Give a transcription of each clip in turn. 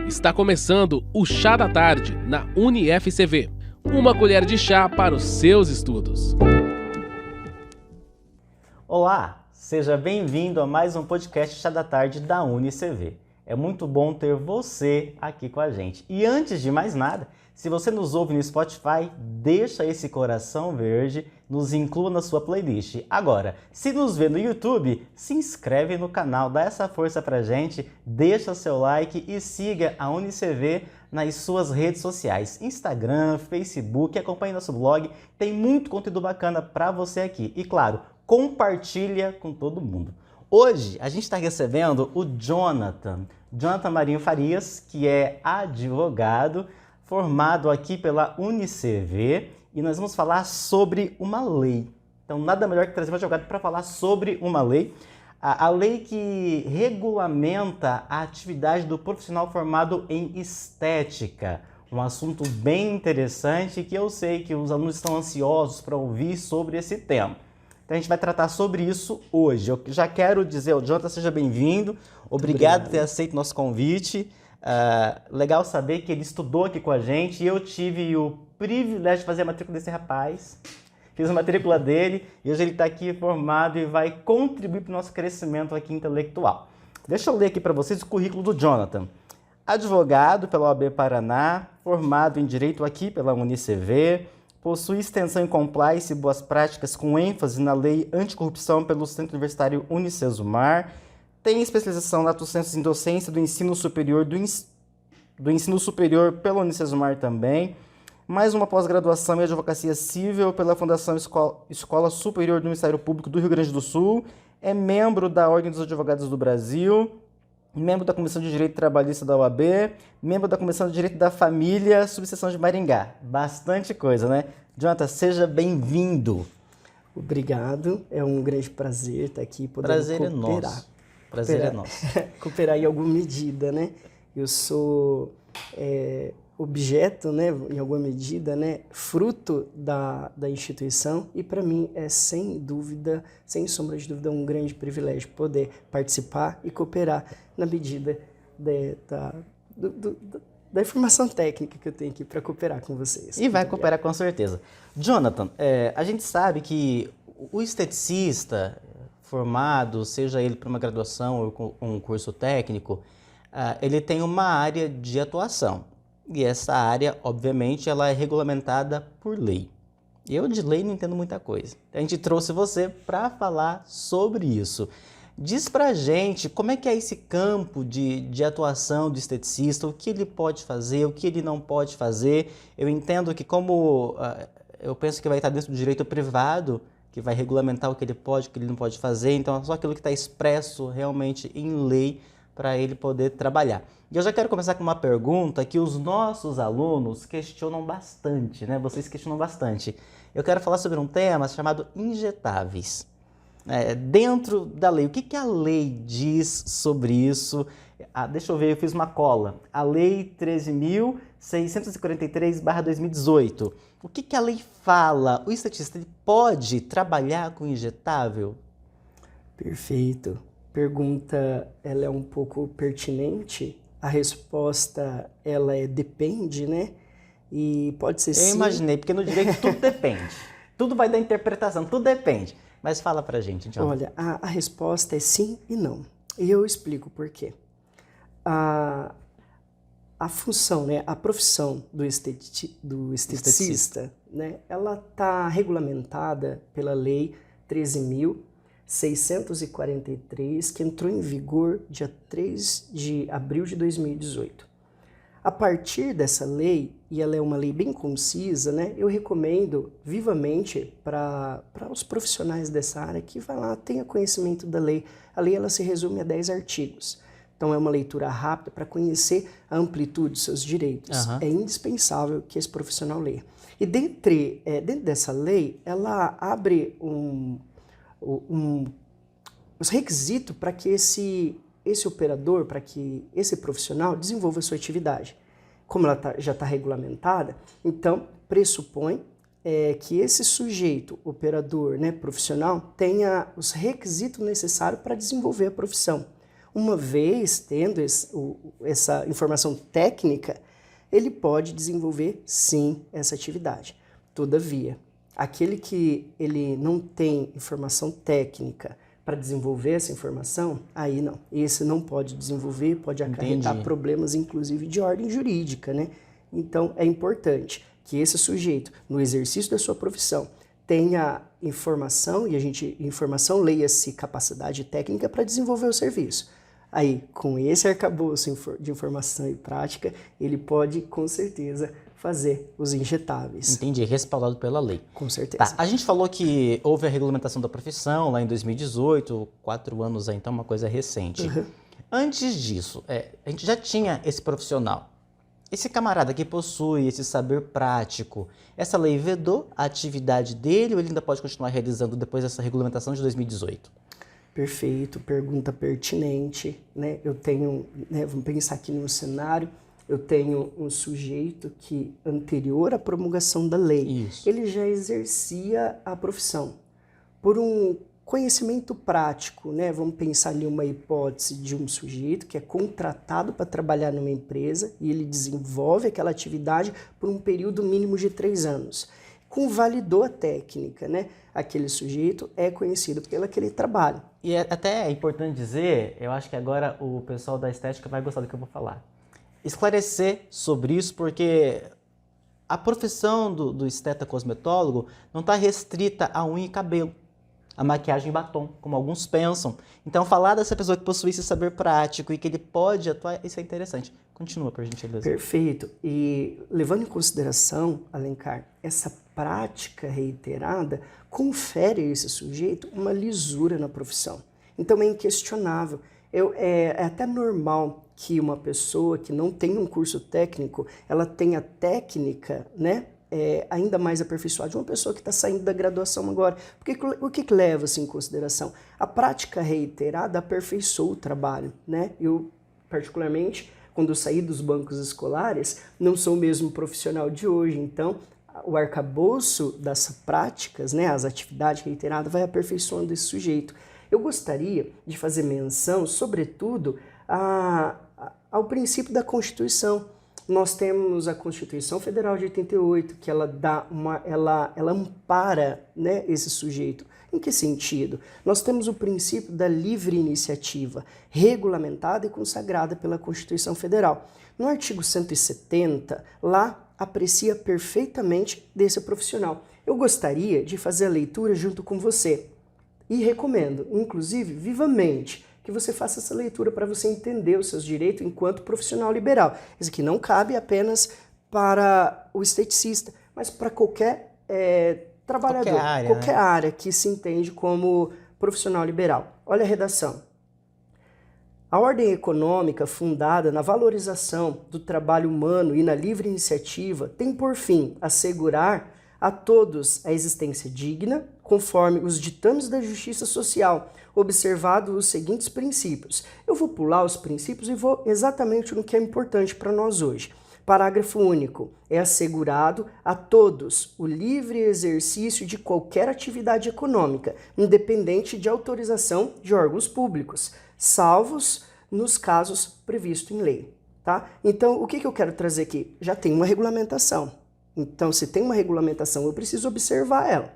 Está começando o Chá da Tarde na UniFCV. Uma colher de chá para os seus estudos. Olá, seja bem-vindo a mais um podcast Chá da Tarde da UniCV. É muito bom ter você aqui com a gente. E antes de mais nada, se você nos ouve no Spotify, deixa esse coração verde, nos inclua na sua playlist. Agora, se nos vê no YouTube, se inscreve no canal, dá essa força pra gente, deixa seu like e siga a UniCV nas suas redes sociais, Instagram, Facebook, acompanhe nosso blog, tem muito conteúdo bacana pra você aqui. E claro, compartilha com todo mundo. Hoje a gente está recebendo o Jonathan Marinho Farias, que é advogado, formado aqui pela UniCV, e nós vamos falar sobre uma lei. Então, nada melhor que trazer um advogado para falar sobre uma lei. A lei que regulamenta a atividade do profissional formado em estética. Um assunto bem interessante que eu sei que os alunos estão ansiosos para ouvir sobre esse tema. Então, a gente vai tratar sobre isso hoje. Eu já quero dizer ao Jonathan, seja bem-vindo. Obrigado por ter aceito nosso convite. Legal saber que ele estudou aqui com a gente e eu tive o privilégio de fazer a matrícula desse rapaz. Fiz a matrícula dele e hoje ele está aqui formado e vai contribuir para o nosso crescimento aqui intelectual. Deixa eu ler aqui para vocês o currículo do Jonathan. Advogado pela OAB Paraná, formado em Direito aqui pela UniCV, possui extensão em compliance e boas práticas com ênfase na lei anticorrupção pelo Centro Universitário Unicesumar, tem especialização lato sensu em docência do ensino superior pela Unicesumar também, mais uma pós-graduação em advocacia civil pela Fundação Escola Superior do Ministério Público do Rio Grande do Sul, é membro da Ordem dos Advogados do Brasil, membro da Comissão de Direito Trabalhista da OAB, membro da Comissão de Direito da Família, subseção de Maringá. Bastante coisa, né? Jonathan, seja bem-vindo. Obrigado, é um grande prazer estar aqui podendo Prazer cooperar. É nosso. Prazer é nosso. Cooperar em alguma medida, né? Eu sou objeto, né, em alguma medida, né, fruto da instituição e para mim é sem dúvida, sem sombra de dúvida, um grande privilégio poder participar e cooperar na medida da informação técnica que eu tenho aqui para cooperar com vocês. E vai cooperar com certeza. Jonathan, a gente sabe que o esteticista formado, seja ele para uma graduação ou um curso técnico, ele tem uma área de atuação. E essa área, obviamente, ela é regulamentada por lei. Eu de lei não entendo muita coisa. A gente trouxe você para falar sobre isso. Diz pra gente como é que é esse campo de atuação do esteticista, o que ele pode fazer, o que ele não pode fazer. Eu entendo que eu penso que vai estar dentro do direito privado, que vai regulamentar o que ele pode, o que ele não pode fazer, então é só aquilo que está expresso realmente em lei para ele poder trabalhar. E eu já quero começar com uma pergunta que os nossos alunos questionam bastante, né? Vocês questionam bastante. Eu quero falar sobre um tema chamado injetáveis. Dentro da lei, o que a lei diz sobre isso? Deixa eu ver, eu fiz uma cola. A Lei 13.643/2018. O que a lei fala? O esteticista ele pode trabalhar com injetável? Perfeito. Pergunta, ela é um pouco pertinente. A resposta, ela depende, né? E pode ser sim. Eu imaginei, porque no direito tudo depende. Tudo vai da interpretação, tudo depende. Mas fala pra gente, Jonathan. Olha, a resposta é sim e não. E eu explico por quê. A função, né, a profissão do esteticista, né, ela está regulamentada pela Lei 13.643, que entrou em vigor dia 3 de abril de 2018. A partir dessa lei, e ela é uma lei bem concisa, né, eu recomendo vivamente para os profissionais dessa área que vai lá, tenha conhecimento da lei. A lei ela se resume a 10 artigos. Então é uma leitura rápida para conhecer a amplitude dos seus direitos. Uhum. É indispensável que esse profissional leia. E dentro dessa lei, ela abre os requisitos para que esse operador, para que esse profissional desenvolva a sua atividade. Como ela já está regulamentada, então pressupõe que esse sujeito, operador, né, profissional, tenha os requisitos necessários para desenvolver a profissão. uma vez tendo essa informação técnica, ele pode desenvolver sim essa atividade. Todavia, aquele que ele não tem informação técnica para desenvolver essa informação, aí não. Esse não pode desenvolver, pode acarretar problemas, inclusive de ordem jurídica, né? Então, é importante que esse sujeito, no exercício da sua profissão, tenha informação, informação, leia-se capacidade técnica para desenvolver o serviço. Aí, com esse arcabouço de informação e prática, ele pode, com certeza, fazer os injetáveis. Entendi, respaldado pela lei. Com certeza. Tá, a gente falou que houve a regulamentação da profissão lá em 2018, 4 anos aí, então uma coisa recente. Antes disso, a gente já tinha esse profissional. Esse camarada que possui esse saber prático, essa lei vedou a atividade dele ou ele ainda pode continuar realizando depois dessa regulamentação de 2018? Perfeito, pergunta pertinente, né? Eu tenho, vamos pensar aqui no cenário, eu tenho um sujeito que, anterior à promulgação da lei, ele já exercia a profissão. Por um conhecimento prático, né? Vamos pensar ali uma hipótese de um sujeito que é contratado para trabalhar numa empresa e ele desenvolve aquela atividade por um período mínimo de 3 anos. Convalidou a técnica, né? Aquele sujeito é conhecido pelo aquele trabalho. E até é importante dizer, eu acho que agora o pessoal da estética vai gostar do que eu vou falar. Esclarecer sobre isso, porque a profissão do esteta cosmetólogo não está restrita a unha e cabelo, a maquiagem e batom, como alguns pensam. Então, falar dessa pessoa que possui esse saber prático e que ele pode atuar, isso é interessante. Continua, por gentileza. Perfeito. E levando em consideração, Alencar, essa prática reiterada confere a esse sujeito uma lisura na profissão. Então, é inquestionável. É até normal que uma pessoa que não tem um curso técnico, ela tenha técnica, né? Ainda mais aperfeiçoada de uma pessoa que está saindo da graduação agora. Porque o que leva-se em consideração? A prática reiterada aperfeiçoa o trabalho, né? Eu, particularmente, quando eu saí dos bancos escolares, não sou o mesmo profissional de hoje. Então, o arcabouço das práticas, né, as atividades reiteradas, vai aperfeiçoando esse sujeito. Eu gostaria de fazer menção, sobretudo, ao princípio da Constituição. Nós temos a Constituição Federal de 88, que ela ampara, né, esse sujeito. Em que sentido? Nós temos o princípio da livre iniciativa, regulamentada e consagrada pela Constituição Federal. No artigo 170, lá aprecia perfeitamente desse profissional. Eu gostaria de fazer a leitura junto com você e recomendo, inclusive, vivamente, que você faça essa leitura para você entender os seus direitos enquanto profissional liberal. Isso aqui não cabe apenas para o esteticista, mas para qualquer trabalhador, qualquer área que se entende como profissional liberal. Olha a redação. A ordem econômica fundada na valorização do trabalho humano e na livre iniciativa tem por fim assegurar a todos a existência digna, conforme os ditames da justiça social, observado os seguintes princípios. Eu vou pular os princípios e vou exatamente no que é importante para nós hoje. Parágrafo único. É assegurado a todos o livre exercício de qualquer atividade econômica, independente de autorização de órgãos públicos, salvos nos casos previstos em lei. Tá? Então, o que eu quero trazer aqui? Já tem uma regulamentação. Então, se tem uma regulamentação, eu preciso observar ela.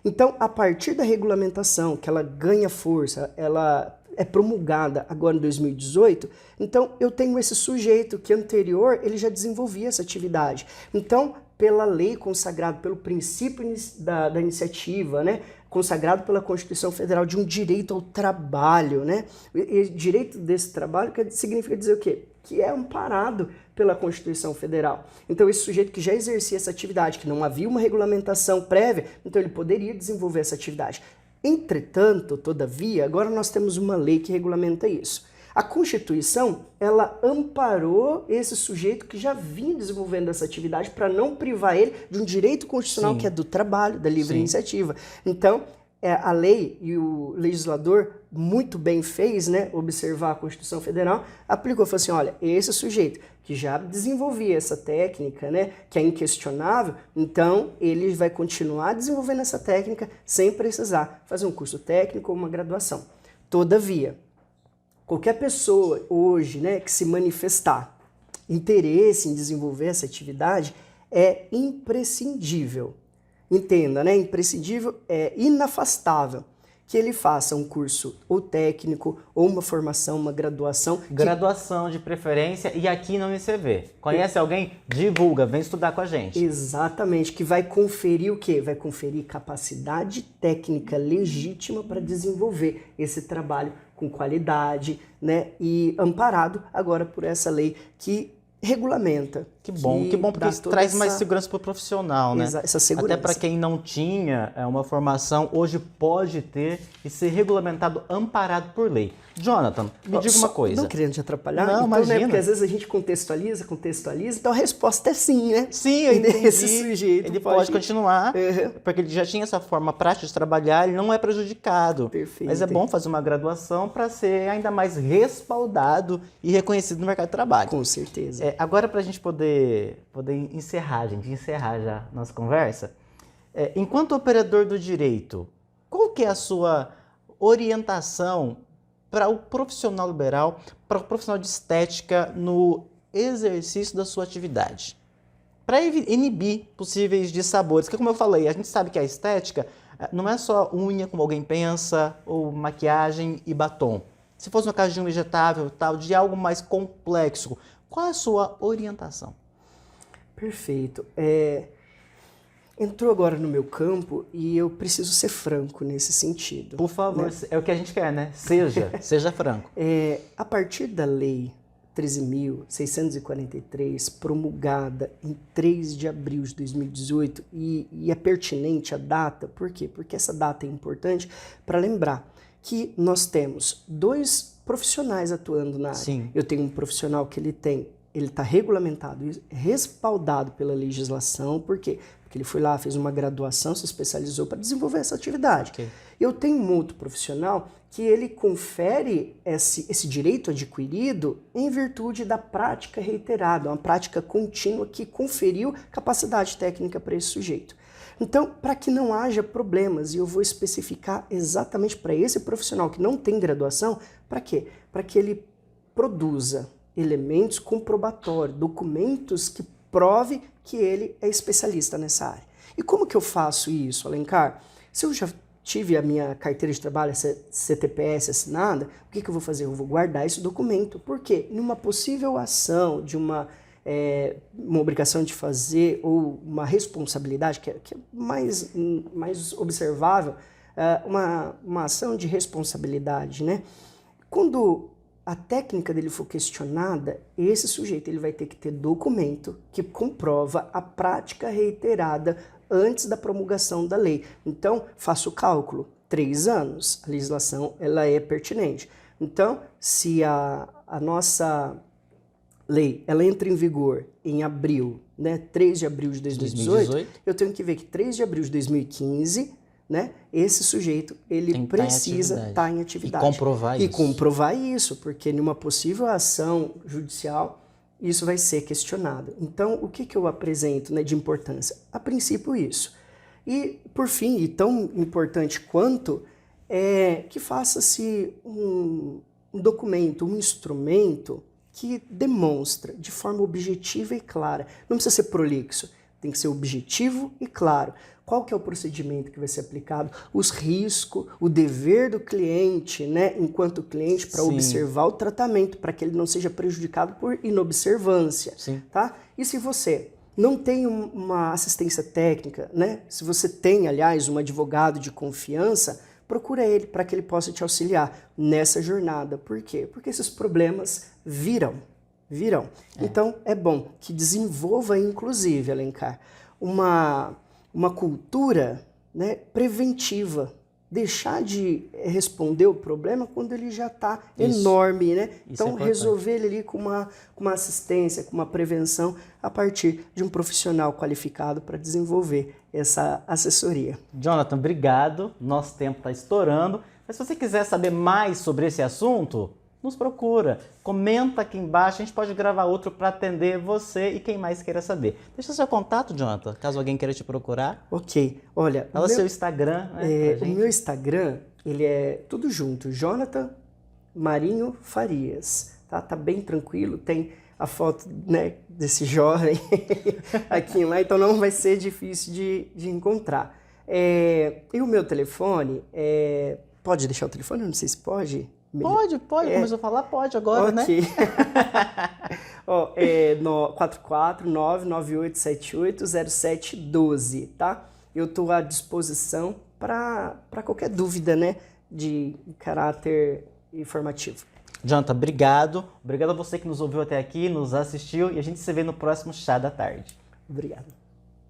Então, a partir da regulamentação, que ela ganha força, ela é promulgada agora em 2018, então eu tenho esse sujeito que anterior ele já desenvolvia essa atividade. Então, pela lei consagrada, pelo princípio da iniciativa, né, consagrado pela Constituição Federal de um direito ao trabalho, né? E direito desse trabalho significa dizer o quê? Que é amparado pela Constituição Federal. Então, esse sujeito que já exercia essa atividade, que não havia uma regulamentação prévia, então ele poderia desenvolver essa atividade. Entretanto, todavia, agora nós temos uma lei que regulamenta isso. A Constituição, ela amparou esse sujeito que já vinha desenvolvendo essa atividade para não privar ele de um direito constitucional que é do trabalho, da livre iniciativa. Então, a lei e o legislador muito bem fez, né, observar a Constituição Federal, aplicou, falou assim, olha, esse sujeito que já desenvolvia essa técnica, né, que é inquestionável, então ele vai continuar desenvolvendo essa técnica sem precisar fazer um curso técnico ou uma graduação. Todavia, qualquer pessoa hoje, né, que se manifestar interesse em desenvolver essa atividade é imprescindível. Entenda, né? Imprescindível é inafastável que ele faça um curso ou técnico, ou uma formação, uma graduação. Graduação de preferência e aqui na UniCV. Conhece alguém? Divulga, vem estudar com a gente. Exatamente, que vai conferir o quê? Vai conferir capacidade técnica legítima para desenvolver esse trabalho com qualidade, né? E amparado agora por essa lei que regulamenta. Que bom, porque isso traz mais segurança para o profissional, né? Essa segurança. Até para quem não tinha uma formação, hoje pode ter e ser regulamentado, amparado por lei. Jonathan, me diga uma coisa. Não querendo te atrapalhar, não, então, imagina. Né, porque às vezes a gente contextualiza, então a resposta é sim, né? Sim, eu entendi. Esse sujeito ele pode continuar, Uhum. porque ele já tinha essa forma prática de trabalhar, ele não é prejudicado. Perfeito. Mas é bom fazer uma graduação para ser ainda mais respaldado e reconhecido no mercado de trabalho. Com certeza. Agora, para a gente poder encerrar já a nossa conversa, enquanto operador do direito, qual que é a sua orientação para o profissional liberal, para o profissional de estética no exercício da sua atividade? Para inibir possíveis dissabores, porque como eu falei, a gente sabe que a estética não é só unha como alguém pensa, ou maquiagem e batom. Se fosse no caso de um injetável, tal, de algo mais complexo, qual é a sua orientação? Perfeito. Entrou agora no meu campo e eu preciso ser franco nesse sentido. Por favor, né? É o que a gente quer, né? Seja franco. A partir da lei 13.643, promulgada em 3 de abril de 2018, e é pertinente a data, por quê? Porque essa data é importante para lembrar que nós temos 2 profissionais atuando na área. Sim. Eu tenho um profissional que ele está regulamentado e respaldado pela legislação, por quê? Porque ele foi lá, fez uma graduação, se especializou para desenvolver essa atividade. Okay. Eu tenho um outro profissional que ele confere esse direito adquirido em virtude da prática reiterada, uma prática contínua que conferiu capacidade técnica para esse sujeito. Então, para que não haja problemas, e eu vou especificar exatamente para esse profissional que não tem graduação, para quê? Para que ele produza elementos comprobatórios, documentos que prove que ele é especialista nessa área. E como que eu faço isso, Alencar? Se eu já tive a minha carteira de trabalho, CTPS assinada, o que eu vou fazer? Eu vou guardar esse documento. Por quê? Numa possível ação de uma obrigação de fazer ou uma responsabilidade, que é mais observável, uma ação de responsabilidade, né? Quando a técnica dele for questionada, esse sujeito ele vai ter que ter documento que comprova a prática reiterada antes da promulgação da lei. Então, faça o cálculo, 3 anos, a legislação ela é pertinente. Então, se a nossa lei ela entra em vigor em abril, né, 3 de abril de 2018, eu tenho que ver que 3 de abril de 2015, né, esse sujeito ele precisa estar em atividade. E comprovar isso, porque numa possível ação judicial isso vai ser questionado. Então, o que eu apresento, né, de importância? A princípio isso. E, por fim, e tão importante quanto, que faça-se um documento, um instrumento que demonstra de forma objetiva e clara. Não precisa ser prolixo, tem que ser objetivo e claro. Qual que é o procedimento que vai ser aplicado, os riscos, o dever do cliente, né, enquanto cliente, para observar o tratamento, para que ele não seja prejudicado por inobservância. Sim. Tá? E se você não tem uma assistência técnica, né, se você tem, aliás, um advogado de confiança, procura ele para que ele possa te auxiliar nessa jornada. Por quê? Porque esses problemas virão. Então, é bom que desenvolva, inclusive, Alencar, uma cultura, né, preventiva. Deixar de responder o problema quando ele já está enorme, né? Então, resolver ele ali com uma assistência, com uma prevenção a partir de um profissional qualificado para desenvolver essa assessoria. Jonathan, obrigado. Nosso tempo está estourando. Mas se você quiser saber mais sobre esse assunto, nos procura, comenta aqui embaixo, a gente pode gravar outro para atender você e quem mais queira saber. Deixa seu contato, Jonathan, caso alguém queira te procurar. Ok, olha... Fala seu Instagram, né, o meu Instagram, ele é tudo junto, Jonathan Marinho Farias, tá? Tá bem tranquilo, tem a foto, né, desse jovem aqui lá, então não vai ser difícil de encontrar. E o meu telefone, pode deixar o telefone? Eu não sei se pode. Pode, começou a falar, pode agora, okay. Né? Ó, 449-9878-0712, tá? Eu estou à disposição para qualquer dúvida, né, de caráter informativo. Jonathan, obrigado. Obrigado a você que nos ouviu até aqui, nos assistiu e a gente se vê no próximo Chá da Tarde. Obrigado.